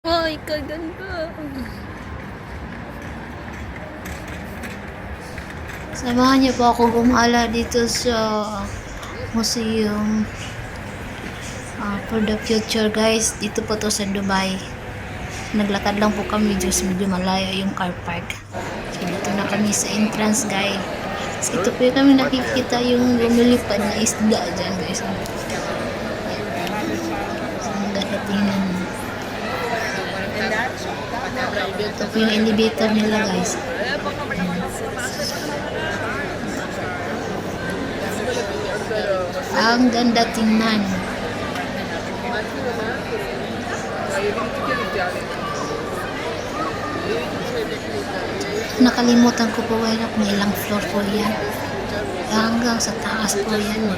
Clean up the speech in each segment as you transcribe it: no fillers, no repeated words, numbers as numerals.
Ay, kaganda. Samahan niyo po ako gumala dito sa museum for the future, guys. Dito po to sa Dubai. Naglakad lang po kami, just medyo malayo yung car park. So dito na kami sa entrance, guys. So, ito po yung kami nakikita yung lumilipad na isda dyan, guys. So, ang ganda tingnan. Ito po yung elevator nila, guys. Ang ganda tingnan. Nakalimutan ko po kung ilang floor po yan. Hanggang sa taas po yan.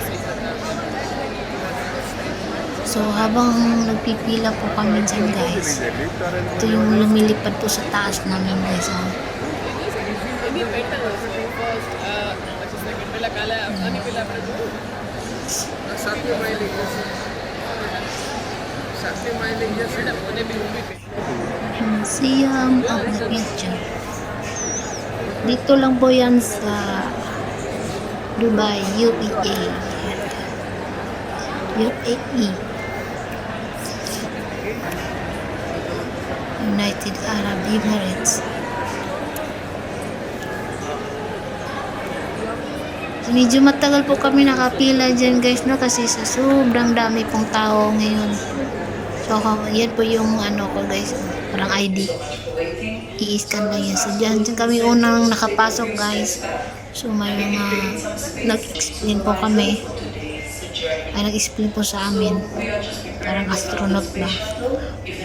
So habang nagpipila po kami dyan, guys, ito yung lumilipad po sa taas namin, guys. Museum of the Future. Dito lang po yan sa Dubai, UAE. UAE. United Arab Emirates. Medyo matagal po kami nakapila dyan, guys, no, kasi sa sobrang dami pong tao ngayon. So yan po yung ano ko, guys, parang ID. I-scan lang yan. So dyan kami unang nakapasok, guys. So may mga nag-explain po kami. Ay nag-explain po sa amin. Parang astronaut ba?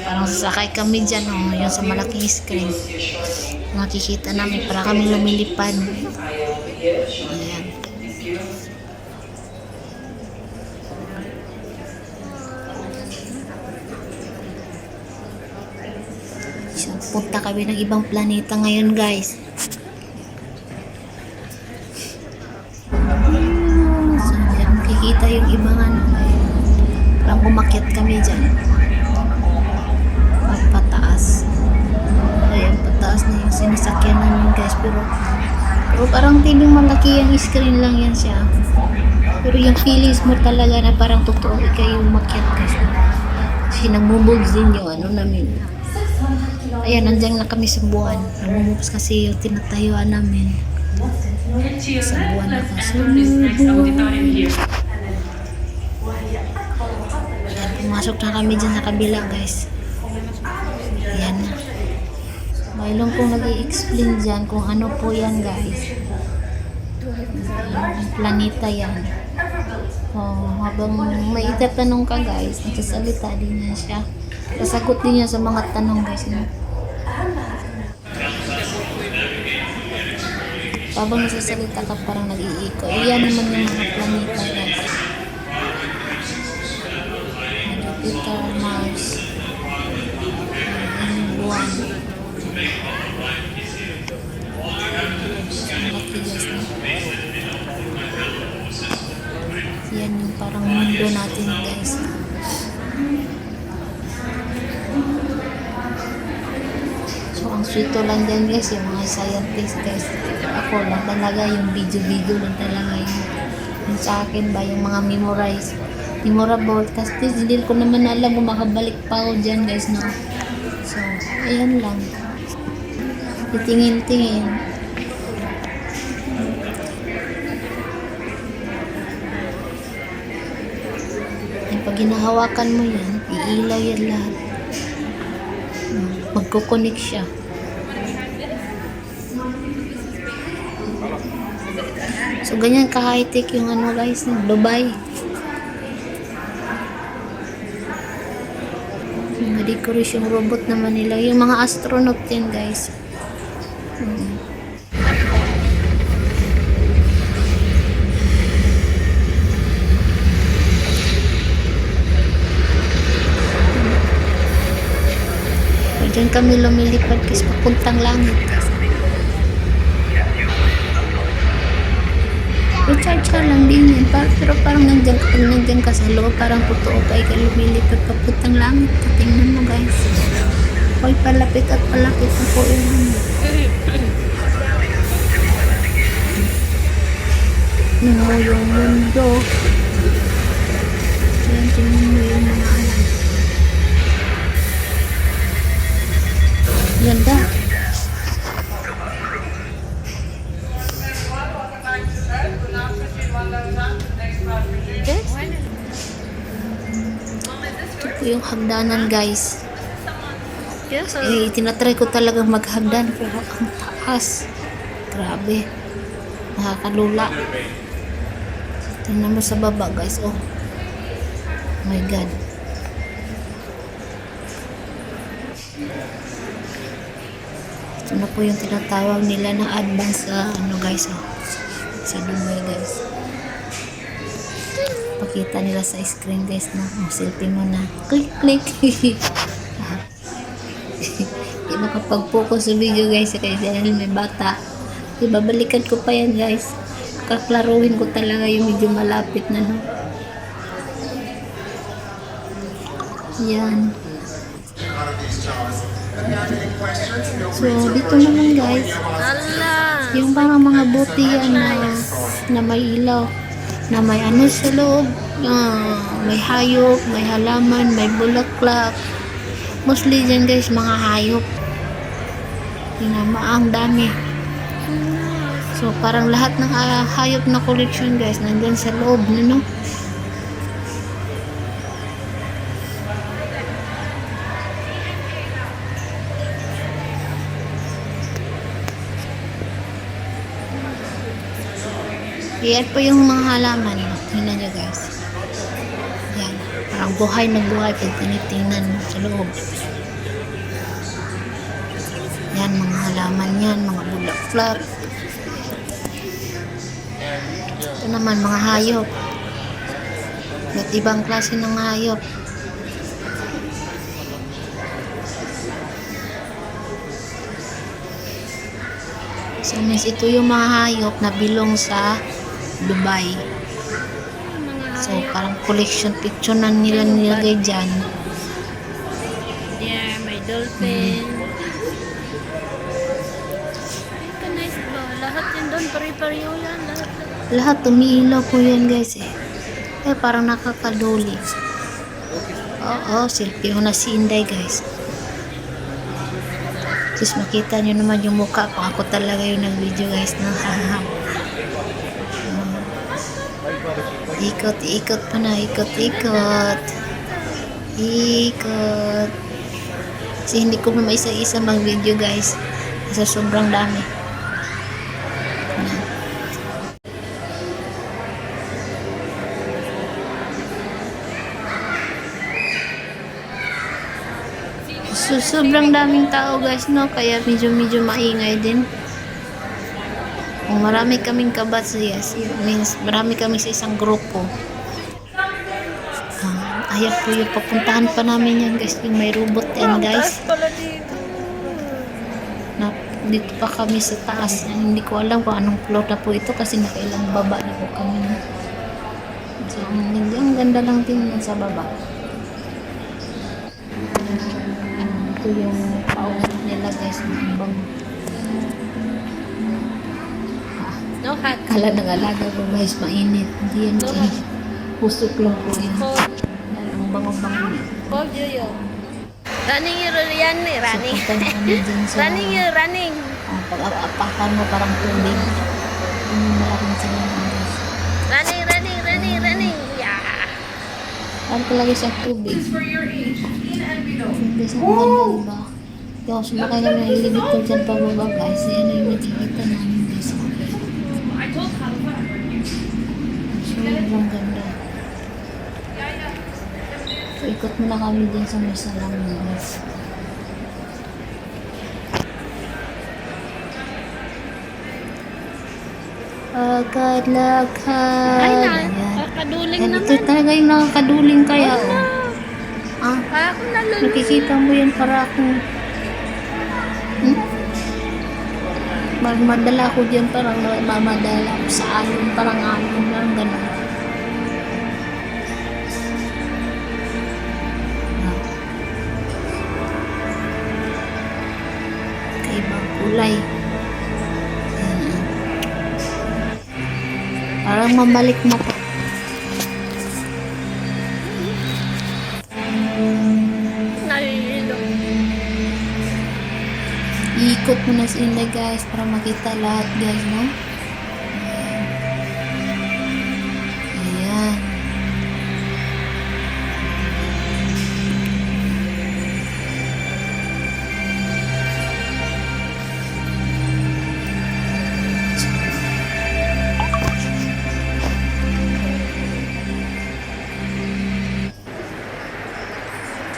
Parang sasakay kami dyan, oh, yun sa malaking screen. Makikita namin para kami lumilipad. Ayan. So, punta kami ng ibang planeta ngayon, guys. So, yan, makikita yung ibang ano. Parang umakyat kami dyan. Pataas. Ayan, pataas na yung sinasakyan namin, guys. Pero parang tiling malaki yung screen lang yan siya. Pero yung feelings mo talaga na parang totoo ikaw yung umakyat, guys. Kasi nagmumoves din yung ano namin. Ayan, nandiyan na kami sa buwan. Nagmumoves kasi yung tinatayuan namin. Sa buwan na kasi. Ayan, pumasok na kami dyan sa kabila, guys. Ayan na. Mayroon pong nag-i-explain dyan kung ano po yan, guys. Planeta yan. Habang may itatanong ka, guys, nagsasalita din niya siya. Sasagot din niya sa mga tanong, guys. Habang nagsasalita ka, parang nag-iiko. Iyan naman yung mga planeta, guys. Jupiter, Mars, buwan. Yan yung parang mundo natin, guys. So ang sweet lang din, guys, yung mga scientist, guys. Ako lang talaga yung video lang talaga yung sa akin ba yung mga memorable kasi hindi ko naman alam kung makabalik pa ako dyan, guys, no. So ayan lang, titingin-tingin. Yung pag ginahawakan mo yan, iilaw yan lahat. Magkukunik siya. So ganyan ka-high-tech yung ano, guys, Dubai. Mga decoration robot naman nila. Yung mga astronaut yan, guys. Diyan kami lumilipad kasi papuntang langit. Recharge ka lang din yan. Pero parang nandiyan ka sa loob, parang totoo pa ikaw lumilipad papuntang langit. Tingnan mo, guys. Ay, palapit at palapit na po yun. Tingnan mo yung mundo. Yan, tingnan mo yung mga ano. Ganda. Ito po yung hagdanan, guys. Tinatry ko talagang maghagdan pero ang taas. Grabe. Nakakalula. Tingnan mo sa baba, guys. Oh my God. Ito na po yung tinatawag nila na advance guys. Oh. Sa Dubai, guys. Pakita nila sa screen, guys, na selfie mo na. Click, click. Hindi makapag-focus sa video, guys, kaya dahil may bata. Babalikan ko pa yan, guys. Kaklaruhin ko talaga yung medyo malapit na, no? Yan. So, dito naman, guys, yung parang mga buti yan na may ilaw, na may ano sa loob, may hayop, may halaman, may bulaklak. Mostly dyan, guys, mga hayop. Ang dami. So, parang lahat ng hayop na collection, guys, nandyan sa loob, no? Yan po yung mga halaman. Tingnan nyo, guys. Yan. Parang buhay na buhay pag tinitingnan mo sa loob. Yan, mga halaman yan, mga bulaklak. Ito naman, mga hayop. At ibang klase ng hayop. So, means ito yung mga hayop na bilong sa Dubai. So, parang collection picture na nila nilagay dyan. Yeah, may dolphin. Nice ba? Lahat yan doon, pari-pariho yan. Lahat umiilaw po yan, guys, eh. Parang nakakaduli. Oo, selfie ko na si Inday, guys. Just makita nyo naman yung mukha ko. Ako talaga yung nag-video, guys, no? Ikot, ikot pa na. Ikot, ikot. Ikot. Kasi hindi ko naman isa-isa mag-video, guys. Kasi sobrang dami. So, sobrang daming tao, guys, no? Kaya medyo maingay din. Kung marami kaming kabats, yes, means marami kami sa isang grupo. Ayan po yung papuntahan pa namin yan, guys. Yung may robot yan, guys. Dito pa kami sa taas. Hindi ko alam kung anong floor na po ito kasi nakailang baba na po kami. So, ang ganda lang tingnan sa baba. Ito yung pausap nila, guys. Bang No hot. kala ng alaga ko, guys, mainit. Hindi yan, pusok lang po yan. Ang bango-bango. Oh, yun. Running yun, running. So, punta namin dyan sa Running yun, running. pag-apakan mo parang tubig. Yung malaking sila ng guys. Running. Yeah. Parang talaga siya tubig. Hindi sa maganda, diba? Yung sumakay kami ng elevator dyan pababa, guys. Yan yung nakikita namin, guys. Sobrang ganda. So, ikot muna kami din sa may salamin, guys. Lakad. Ay, Ayan. nakakaduling Yan, ito naman. talaga yung nakakaduling kaya. Oh. Ako nalulung. Nakikita mo yan para akong madala ko dyan, parang mamadala ko sa alon, parang alon, parang gano'n. kulay. Ayan. Parang mabalik mata. Nalililo. Iikot mo na si Inday guys para makita lahat guys, no? Ayan.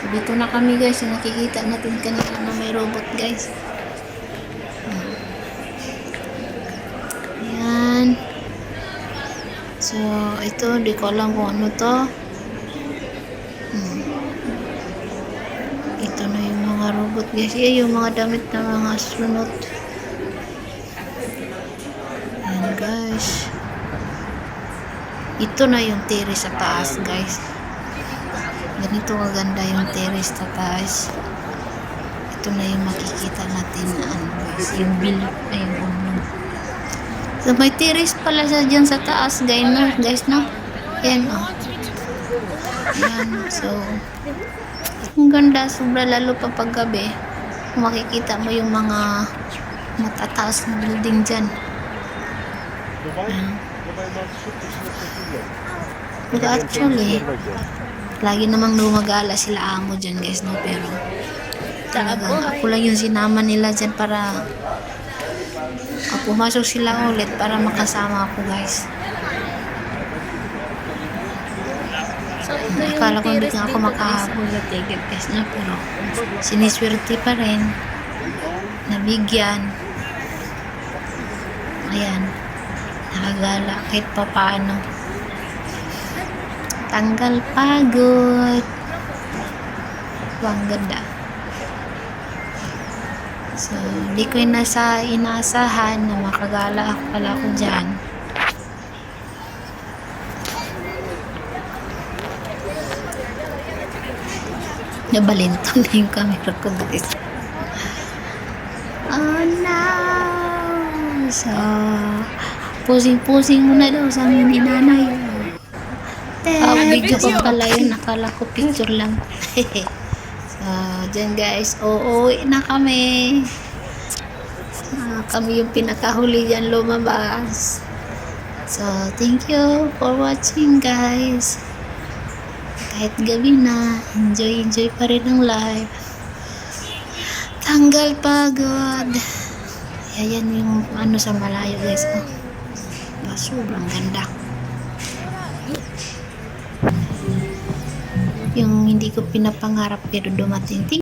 So, dito na kami guys. Yung nakikita natin kanina na may robot guys. Ayan. So, ito, di ko alam kung ano to. Ito na yung mga robot guys. Yung mga damit na mga astronaut. Ayan guys. Ito na yung terrace sa taas guys. Ganito kaganda yung terrace sa taas. Ito na yung makikita natin na ano guys. Yung bill. Ayun, ano. So, may terrace pala siya dyan sa taas, guys, no? Yan, oh. Yan, so, ang ganda, sobra lalo pa pag gabi. Makikita mo yung mga matataas na building dyan. Pero actually, lagi namang lumagala sila amo dyan, guys, no? Pero, talagang ako lang yung sinama nila dyan para pumasok sila ulit para makasama ako guys. So, ito yung Akala ko hindi terrace nga ako dito, guys. makahabol sa ticket guys na, pero siniswerte pa rin. Nabigyan. Ayan. Nakagala kahit pa paano. Tanggal pagod. Ang ganda. So, hindi ko inaasahan na makagala pala ako dyan. Nabalinto na yung camera ko guys. Oh no! So, pusing-pusing muna daw sa amin ni nanay. Video ko pala yun. Nakala ko picture lang. So, dyan guys, uuwi na kami. Kami yung pinakahuli dyan lumabas. So, thank you for watching guys. Kahit gabi na, enjoy pa rin ang life. Tanggal pagod. Ayan yung ano sa malayo guys. Oh. Sobrang ganda. Yung hindi ko pinapangarap pero dumating.